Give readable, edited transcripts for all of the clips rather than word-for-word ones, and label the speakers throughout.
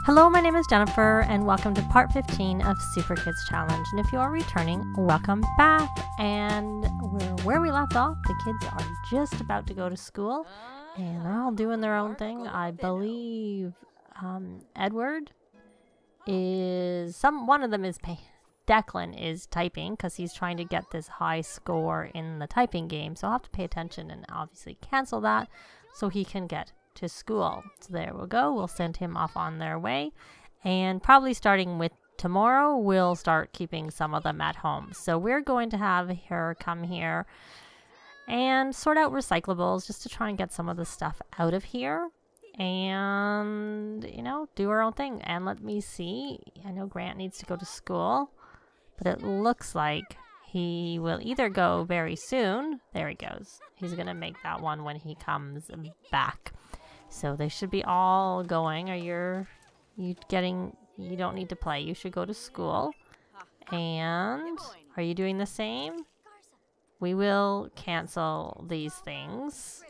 Speaker 1: Hello, my name is Jennifer, and welcome to part 15 of Super Kids Challenge. And if you are returning, welcome back. And where we left off, the kids are just about to go to school, and they're all doing their own thing. I believe Edward is one of them is Declan is typing because he's trying to get this high score in the typing game. So I'll have to pay attention and obviously cancel that so he can get to school. So there we go. We'll send him off on their way, and probably starting with tomorrow we'll start keeping some of them at home. So we're going to have her come here and sort out recyclables just to try and get some of the stuff out of here and, you know, do her own thing. And let me see, I know Grant needs to go to school, but it looks like he will either go very soon. There he goes. He's gonna make that one when he comes back. So they should be all going. You don't need to play. You should go to school. And are you doing the same? We will cancel these things.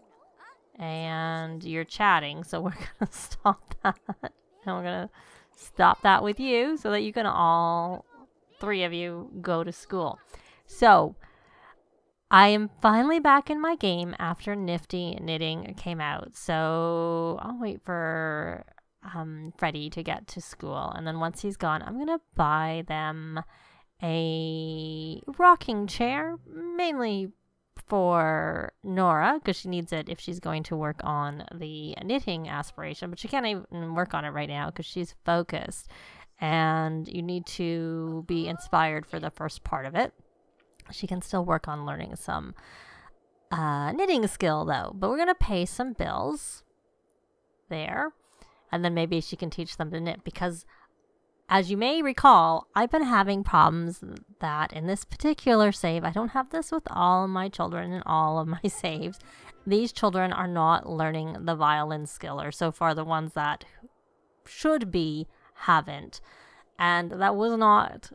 Speaker 1: And you're chatting, so we're gonna stop that. And we're gonna stop that with you so that you can all three of you go to school. So I am finally back in my game after Nifty Knitting came out. So I'll wait for Freddie to get to school. And then once he's gone, I'm going to buy them a rocking chair, mainly for Norah, because she needs it if she's going to work on the knitting aspiration. But she can't even work on it right now because she's focused. And you need to be inspired for the first part of it. She can still work on learning some knitting skill, though. But we're going to pay some bills there. And then maybe she can teach them to knit. Because, as you may recall, I've been having problems that in this particular save, I don't have this with all of my children and all of my saves. These children are not learning the violin skill, or so far the ones that should be haven't. And that was not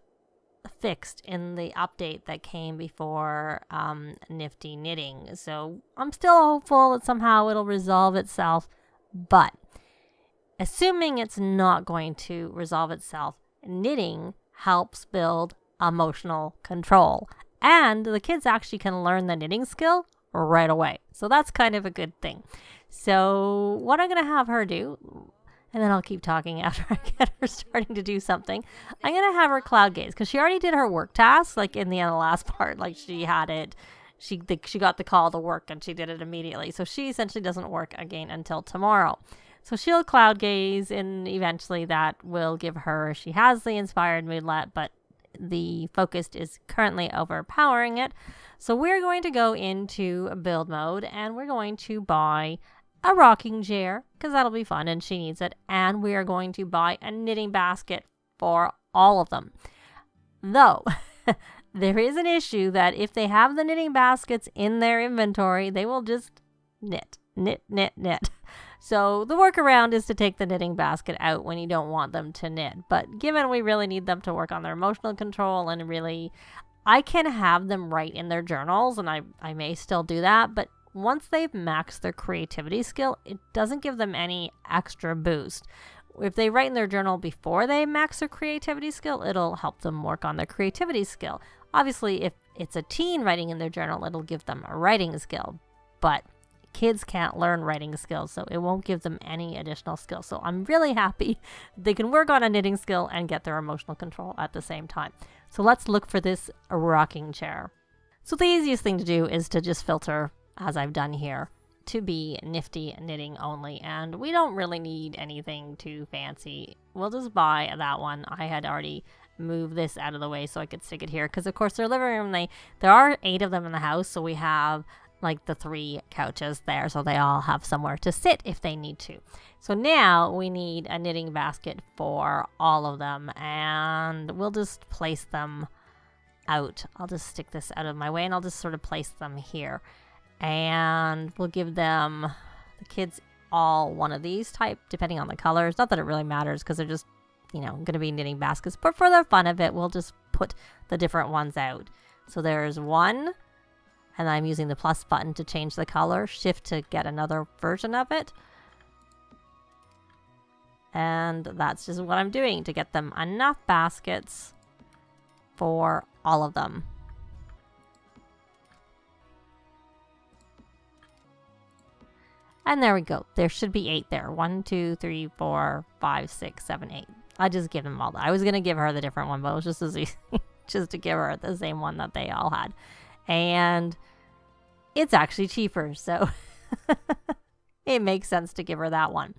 Speaker 1: fixed in the update that came before Nifty Knitting. So I'm still hopeful that somehow it'll resolve itself, but assuming it's not going to resolve itself, knitting helps build emotional control, and the kids actually can learn the knitting skill right away. So that's kind of a good thing. So what I'm going to have her do, and then I'll keep talking after I get her starting to do something. I'm going to have her cloud gaze because she already did her work task, like in the end of the last part. Like she had it. She got the call to work and she did it immediately. So she essentially doesn't work again until tomorrow. So she'll cloud gaze, and eventually that will give her, she has the inspired moodlet, but the focused is currently overpowering it. So we're going to go into build mode, and we're going to buy a rocking chair because that'll be fun and she needs it, and we are going to buy a knitting basket for all of them. Though there is an issue that if they have the knitting baskets in their inventory, they will just knit. So the workaround is to take the knitting basket out when you don't want them to knit. But given we really need them to work on their emotional control, and really I can have them write in their journals, and I may still do that, but once they've maxed their creativity skill, it doesn't give them any extra boost. If they write in their journal before they max their creativity skill, it'll help them work on their creativity skill. Obviously, if it's a teen writing in their journal, it'll give them a writing skill. But kids can't learn writing skills, so it won't give them any additional skill. So I'm really happy they can work on a knitting skill and get their emotional control at the same time. So let's look for this rocking chair. So the easiest thing to do is to just filter, as I've done here, to be Nifty Knitting only, and we don't really need anything too fancy. We'll just buy that one. I had already moved this out of the way so I could stick it here because, of course, their living room, there are 8 of them in the house, so we have like the 3 couches there, so they all have somewhere to sit if they need to. So now we need a knitting basket for all of them, and we'll just place them out. I'll just stick this out of my way, and I'll just sort of place them here. And we'll give them, the kids, all one of these type, depending on the colors. Not that it really matters because they're just, you know, going to be knitting baskets. But for the fun of it, we'll just put the different ones out. So there's one, and I'm using the plus button to change the color. Shift to get another version of it. And that's just what I'm doing to get them enough baskets for all of them. And there we go. There should be 8 there. 1, 2, 3, 4, 5, 6, 7, 8. I just give them all that. I was going to give her the different one, but it was just as easy just to give her the same one that they all had. And it's actually cheaper, so it makes sense to give her that one.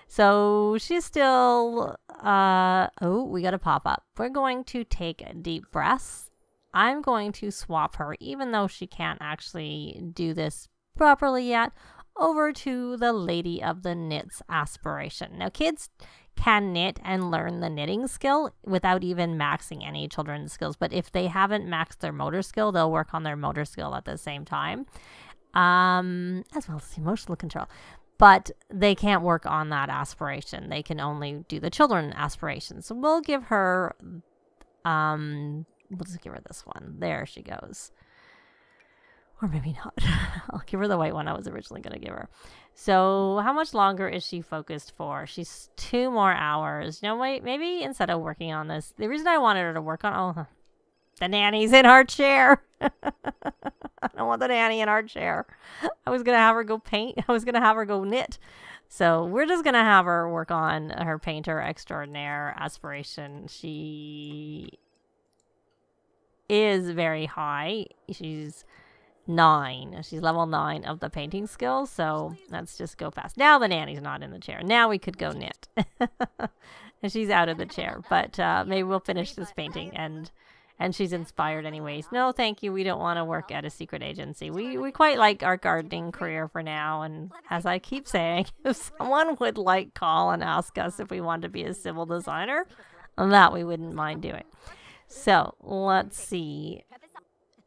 Speaker 1: So she's still, oh, we got a pop-up. We're going to take deep breaths. I'm going to swap her, even though she can't actually do this properly yet, over to the Lady of the Knits aspiration. Now, kids can knit and learn the knitting skill without even maxing any children's skills. But if they haven't maxed their motor skill, they'll work on their motor skill at the same time, as well as emotional control. But they can't work on that aspiration. They can only do the children aspiration. So we'll give her, we'll just give her this one. There she goes. Or maybe not. I'll give her the white one I was originally going to give her. So how much longer is she focused for? She's 2 more hours. You know, wait, maybe instead of working on this, the reason I wanted her to work on, oh, the nanny's in our chair. I don't want the nanny in our chair. I was going to have her go paint. I was going to have her go knit. So we're just going to have her work on her painter extraordinaire aspiration. She is very high. She's 9. She's level 9 of the painting skills. So let's just go fast. Now the nanny's not in the chair. Now we could go knit. And she's out of the chair. But maybe we'll finish this painting and she's inspired anyways. No, thank you. We don't want to work at a secret agency. We quite like our gardening career for now. And as I keep saying, if someone would call and ask us if we want to be a civil designer, that we wouldn't mind doing. So let's see.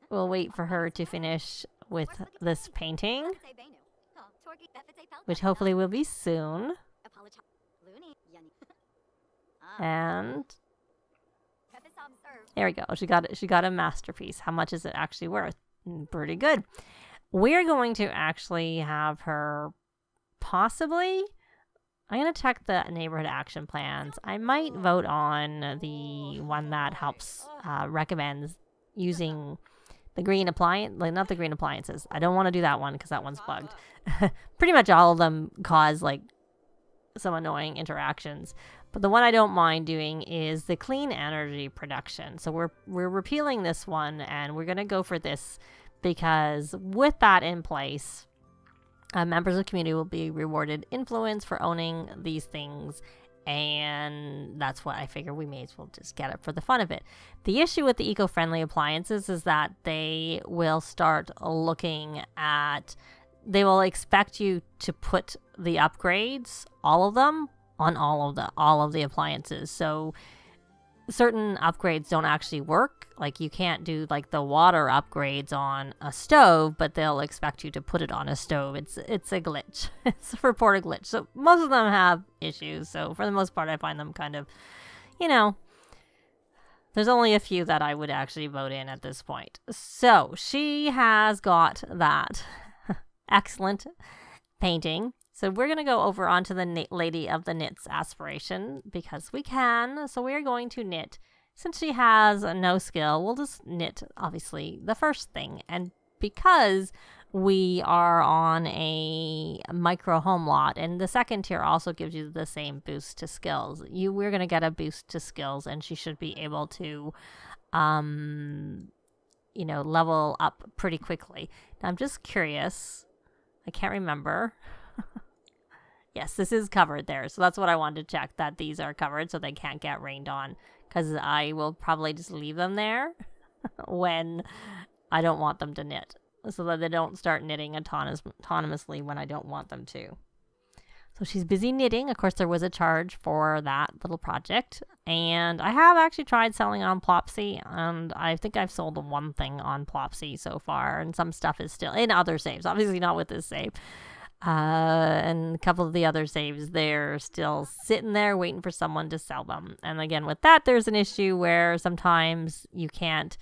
Speaker 1: We'll wait for her to finish with this painting, which hopefully will be soon. And there we go. She got a masterpiece. How much is it actually worth? Pretty good. We're going to actually have her possibly, I'm going to check the neighborhood action plans. I might vote on the one that helps recommends using the green appliance, not the green appliances. I don't want to do that one because that one's bugged. Pretty much all of them cause some annoying interactions. But the one I don't mind doing is the clean energy production. So we're repealing this one and we're going to go for this because with that in place, members of the community will be rewarded influence for owning these things. And that's what I figure we may as well just get it for the fun of it. The issue with the eco-friendly appliances is that they will start looking at, they will expect you to put the upgrades, all of them, on all of the appliances. So certain upgrades don't actually work. Like you can't do the water upgrades on a stove, but they'll expect you to put it on a stove. It's a glitch. It's a reported glitch. So most of them have issues. So for the most part, I find them kind of, there's only a few that I would actually vote in at this point. So she has got that excellent painting. So we're going to go over onto the Lady of the Knits aspiration because we can. So we're going to knit. Since she has no skill, we'll just knit, obviously, the first thing. And because we are on a micro home lot, and the second tier also gives you the same boost to skills, we're going to get a boost to skills, and she should be able to, level up pretty quickly. Now, I'm just curious. I can't remember. Yes, this is covered there. So that's what I wanted to check, that these are covered so they can't get rained on. Because I will probably just leave them there when I don't want them to knit. So that they don't start knitting autonomously when I don't want them to. So she's busy knitting. Of course, there was a charge for that little project. And I have actually tried selling on Plopsy. And I think I've sold one thing on Plopsy so far. And some stuff is still in other saves. Obviously not with this save. And a couple of the other saves, they're still sitting there waiting for someone to sell them. And again, with that, there's an issue where sometimes you can't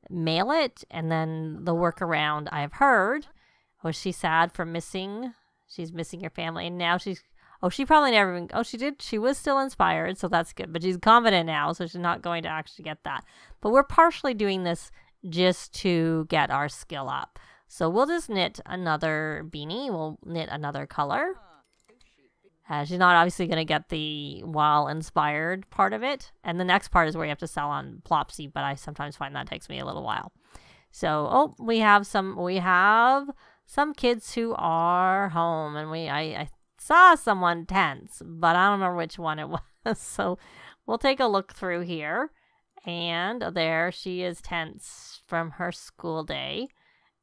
Speaker 1: mail it. And then the workaround I've heard, was she sad for she's missing her family. And now she's, Oh, she probably never even, oh, she did. She was still inspired, so that's good. But she's confident now, so she's not going to actually get that. But we're partially doing this just to get our skill up. So we'll just knit another beanie. We'll knit another color. She's not obviously going to get the while inspired part of it. And the next part is where you have to sell on Plopsy, but I sometimes find that takes me a little while. So, oh, we have some kids who are home, and I saw someone tense, but I don't remember which one it was. So we'll take a look through here, and there she is tense from her school day,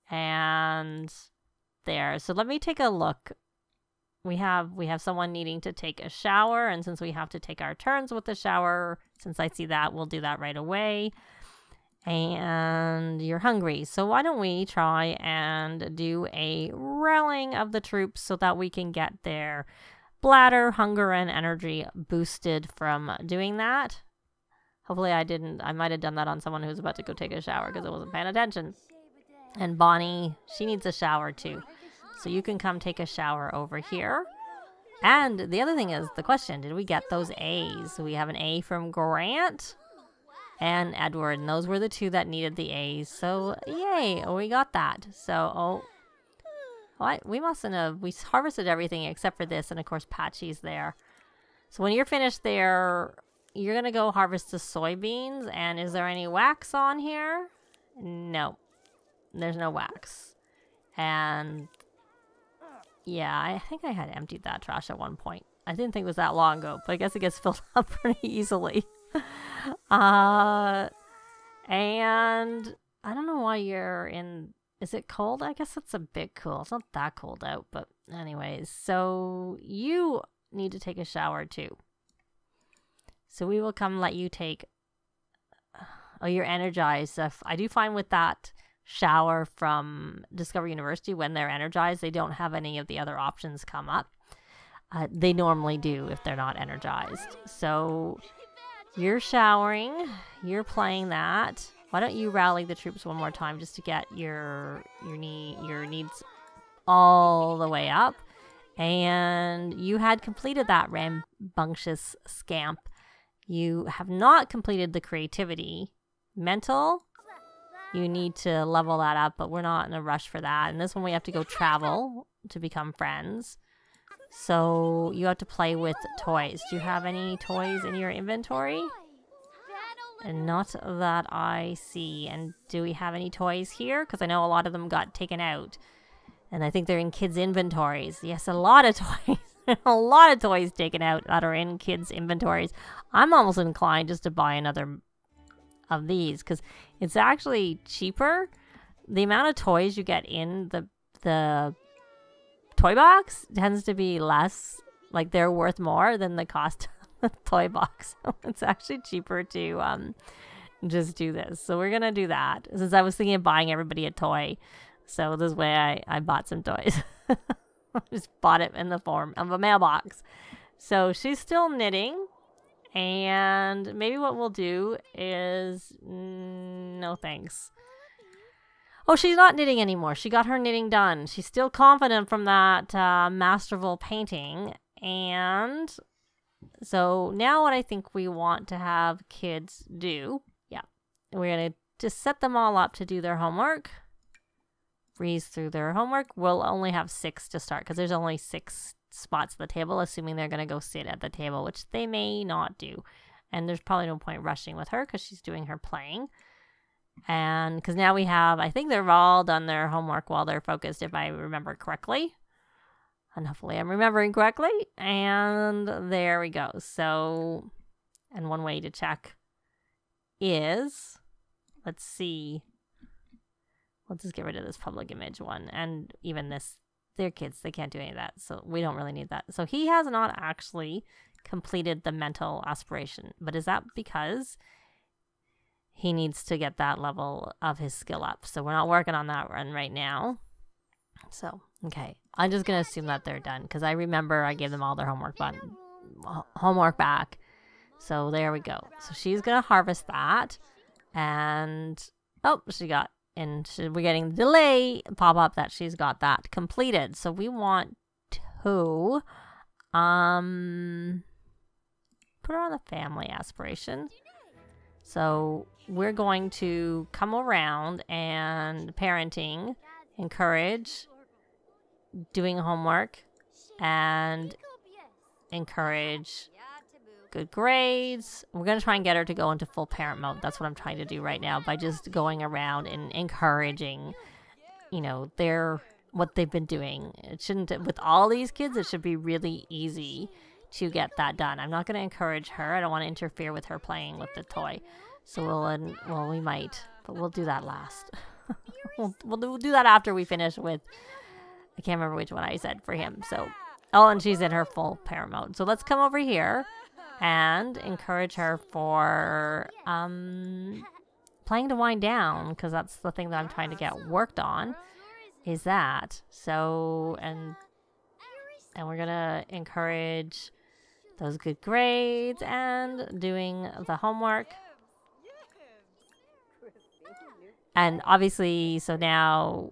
Speaker 1: and there. So let me take a look. We have someone needing to take a shower, and since we have to take our turns with the shower, since I see that, we'll do that right away. And you're hungry, so why don't we try and do a rallying of the troops so that we can get their bladder, hunger, and energy boosted from doing that. Hopefully I might have done that on someone who's about to go take a shower because I wasn't paying attention. And Bonnie, she needs a shower too. So you can come take a shower over here. And the other thing is the question, did we get those A's? So we have an A from Grant and Edward, and those were the two that needed the A's. So yay, we got that. So we mustn't have, we harvested everything except for this, and of course Patchy's there. So when you're finished there, you're gonna go harvest the soybeans. And is there any wax on here? No, there's no wax. And yeah, I think I had emptied that trash at one point. I didn't think it was that long ago, but I guess it gets filled up pretty easily. And I don't know why you're in, is it cold? I guess it's a bit cool. It's not that cold out, but anyways, so you need to take a shower too. So we will come let you take, oh, you're energized. I do find with that shower from Discover University, when they're energized, they don't have any of the other options come up. They normally do if they're not energized. So you're showering, you're playing that. Why don't you rally the troops one more time just to get your needs all the way up. And you had completed that rambunctious scamp. You have not completed the creativity. Mental, you need to level that up, but we're not in a rush for that. And this one we have to go travel to become friends. So you have to play with toys. Do you have any toys in your inventory? And not that I see. And do we have any toys here? Because I know a lot of them got taken out. And I think they're in kids' inventories. Yes, a lot of toys. A lot of toys taken out that are in kids' inventories. I'm almost inclined just to buy another of these because it's actually cheaper. The amount of toys you get in the toy box tends to be less, like they're worth more than the cost of the toy box. So it's actually cheaper to just do this. So we're gonna do that since I was thinking of buying everybody a toy. So this way I bought some toys. Just bought it in the form of a mailbox. So she's still knitting. And maybe what we'll do is, no thanks. Oh, she's not knitting anymore. She got her knitting done. She's still confident from that masterful painting. And so now what I think we want to have kids do, yeah, we're going to just set them all up to do their homework. Breeze through their homework. We'll only have 6 to start because there's only 6 spots at the table, assuming they're going to go sit at the table, which they may not do. And there's probably no point rushing with her because she's doing her playing. And because now we have, I think they've all done their homework while they're focused, if I remember correctly. And hopefully I'm remembering correctly. And there we go. So, and one way to check is, let's see. Let's just get rid of this public image one. And even this, they're kids. They can't do any of that. So we don't really need that. So he has not actually completed the mental aspiration. But is that because he needs to get that level of his skill up? So we're not working on that run right now. So, okay. I'm just going to assume that they're done. Because I remember I gave them all their homework back. So there we go. So she's going to harvest that. And, oh, she got... And we're getting the delay pop up that she's got that completed. So we want to Put her on the family aspiration. So we're going to come around and parenting, encourage, doing homework, and encourage good grades. We're going to try and get her to go into full parent mode. That's what I'm trying to do right now by just going around and encouraging, you know, what they've been doing. It shouldn't, with all these kids, it should be really easy to get that done. I'm not going to encourage her. I don't want to interfere with her playing with the toy. So well, we might, but we'll do that last. we'll do that after we finish with, I can't remember which one I said for him. So, oh, and she's in her full parent mode. So let's come over here and encourage her for playing to wind down, because that's the thing that I'm trying to get worked on, is that. So, and we're going to encourage those good grades and doing the homework. And obviously, so now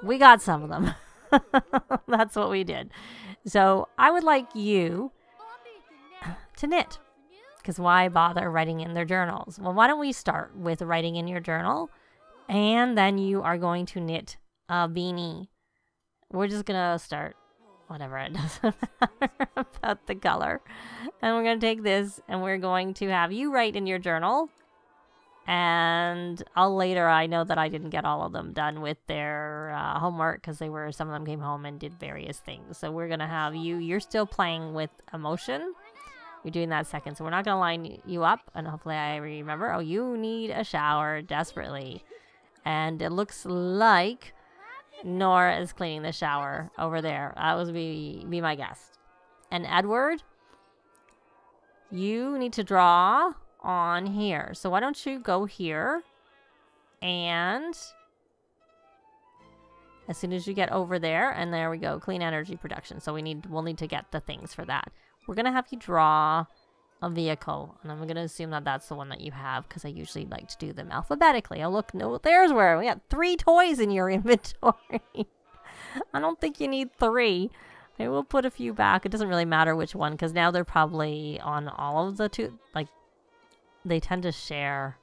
Speaker 1: we got some of them. That's what we did. So I would like you to knit, because why bother writing in their journals? Well, why don't we start with writing in your journal, and then you are going to knit a beanie. We're just gonna start, whatever, it doesn't matter about the color. And we're gonna take this and we're going to have you write in your journal, and I know that I didn't get all of them done with their homework, because some of them came home and did various things. So we're gonna have you're still playing with emotion. You're doing that second. So we're not going to line you up. And hopefully I remember. Oh, you need a shower desperately. And it looks like Norah is cleaning the shower over there. That was be my guess. And Edward, you need to draw on here. So why don't you go here, and as soon as you get over there, and there we go, clean energy production. So we'll need to get the things for that. We're going to have you draw a vehicle, and I'm going to assume that that's the one that you have, because I usually like to do them alphabetically. Oh, look, no, there's where we got 3 toys in your inventory. I don't think you need 3. Maybe we'll put a few back. It doesn't really matter which one, because now they're probably on all of the like, they tend to share.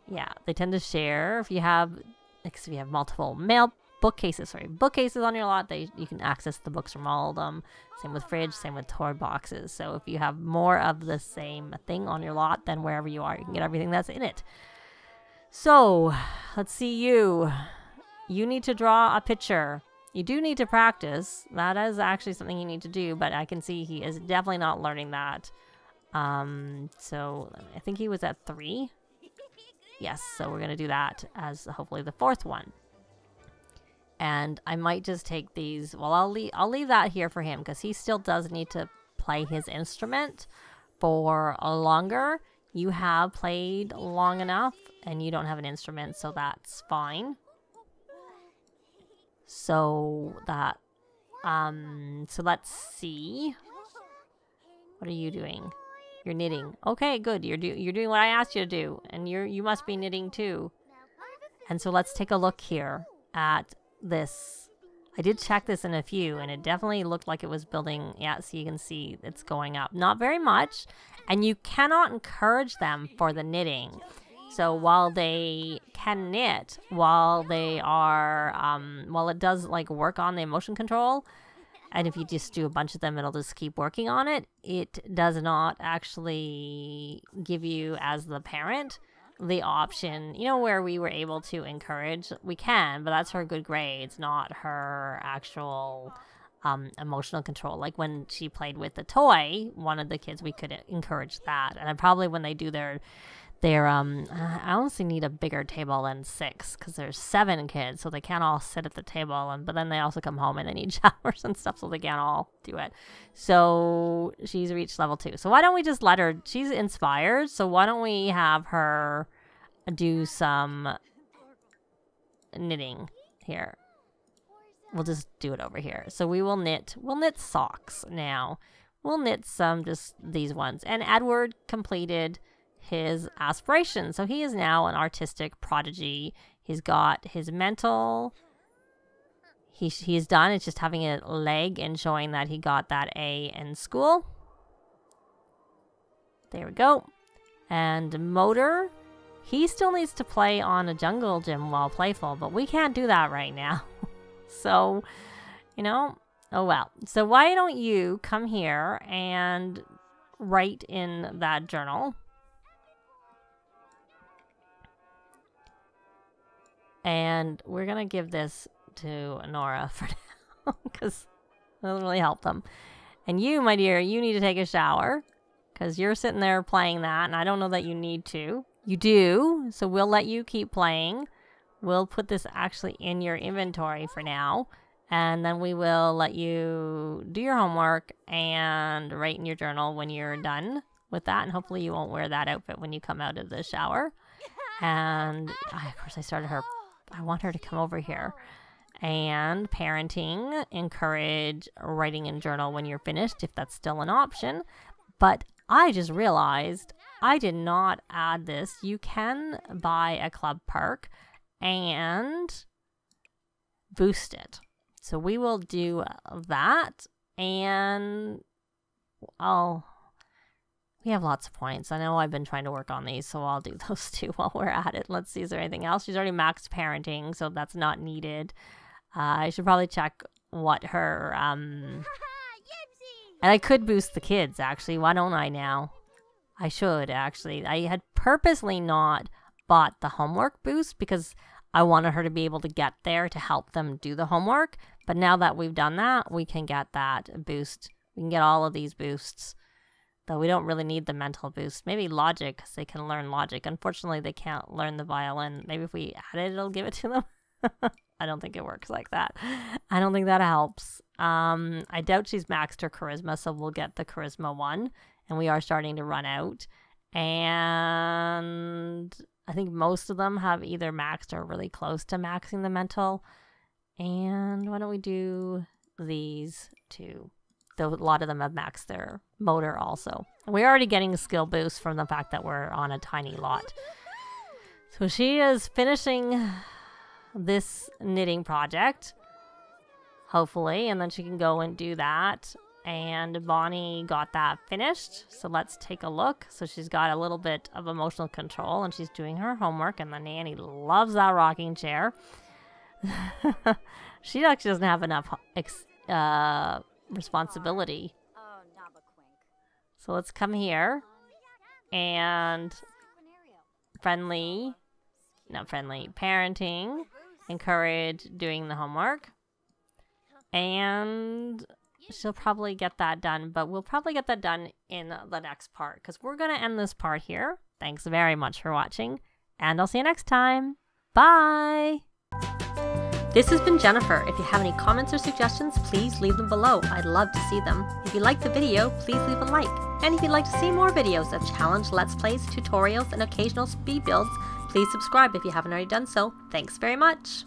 Speaker 1: Yeah, they tend to share. If you have multiple bookcases on your lot, you can access the books from all of them. Same with fridge, same with toy boxes. So if you have more of the same thing on your lot, then wherever you are, you can get everything that's in it. So let's see you. You need to draw a picture. You do need to practice. That is actually something you need to do, but I can see he is definitely not learning that. So I think he was at 3. Yes, so we're going to do that as hopefully the 4th one. And I might just take these. Well, I'll leave that here for him, because he still does need to play his instrument for longer. You have played long enough, and you don't have an instrument, so that's fine. So that, so let's see. What are you doing? You're knitting. Okay, good. You're doing what I asked you to do, and you must be knitting too. And so let's take a look here at this. I did check this in a few, and it definitely looked like it was building. Yeah, so you can see it's going up. Not very much, and you cannot encourage them for the knitting. So while they can knit, while they are, while it does like work on the emotion control, and if you just do a bunch of them, it'll just keep working on it. It does not actually give you, as the parent, the option, you know, where we were able to encourage. We can, but that's her good grades, not her actual emotional control. Like when she played with the toy, one of the kids, we could encourage that. And probably when they do their I honestly need a bigger table than 6, because there's 7 kids, so they can't all sit at the table, but then they also come home and they need showers and stuff, so they can't all do it. So she's reached level 2. So why don't we just let her, she's inspired, so why don't we have her do some knitting here. We'll just do it over here. So we'll knit socks now. We'll knit some, just these ones. And Edward completed his aspiration. So he is now an artistic prodigy. He's got his mental. he's done. It's just having a leg and showing that he got that A in school. There we go. And motor, he still needs to play on a jungle gym while playful, but we can't do that right now. So, you know, oh well. So why don't you come here and write in that journal. And we're going to give this to Norah for now because it'll really help them. And you, my dear, you need to take a shower because you're sitting there playing that, and I don't know that you need to. You do, so we'll let you keep playing. We'll put this actually in your inventory for now, and then we will let you do your homework and write in your journal when you're done with that, and hopefully you won't wear that outfit when you come out of the shower. And of course I want her to come over here. And parenting, encourage writing in journal when you're finished, if that's still an option. But I just realized I did not add this. You can buy a club perk and boost it. So we will do that, and we have lots of points. I know I've been trying to work on these, so I'll do those two while we're at it. Let's see, is there anything else? She's already maxed parenting, so that's not needed. I should probably check what her, and I could boost the kids, actually. Why don't I now? I should, actually. I had purposely not bought the homework boost because I wanted her to be able to get there to help them do the homework. But now that we've done that, we can get that boost. We can get all of these boosts. Though we don't really need the mental boost. Maybe logic, because they can learn logic. Unfortunately, they can't learn the violin. Maybe if we add it, it'll give it to them. I don't think it works like that. I don't think that helps. I doubt she's maxed her charisma, so we'll get the charisma one. And we are starting to run out. And I think most of them have either maxed or really close to maxing the mental. And why don't we do these two? Though a lot of them have maxed their motor also. We're already getting a skill boost from the fact that we're on a tiny lot. So she is finishing this knitting project, hopefully, and then she can go and do that. And Bonnie got that finished, so let's take a look. So she's got a little bit of emotional control, and she's doing her homework, and the nanny loves that rocking chair. She actually doesn't have enough responsibility. So let's come here and parenting, encourage doing the homework, and she'll probably get that done, but we'll probably get that done in the next part because we're going to end this part here. Thanks very much for watching, and I'll see you next time. Bye! This has been Jennifer. If you have any comments or suggestions, please leave them below. I'd love to see them. If you liked the video, please leave a like. And if you'd like to see more videos of challenge, let's plays, tutorials, and occasional speed builds, please subscribe if you haven't already done so. Thanks very much.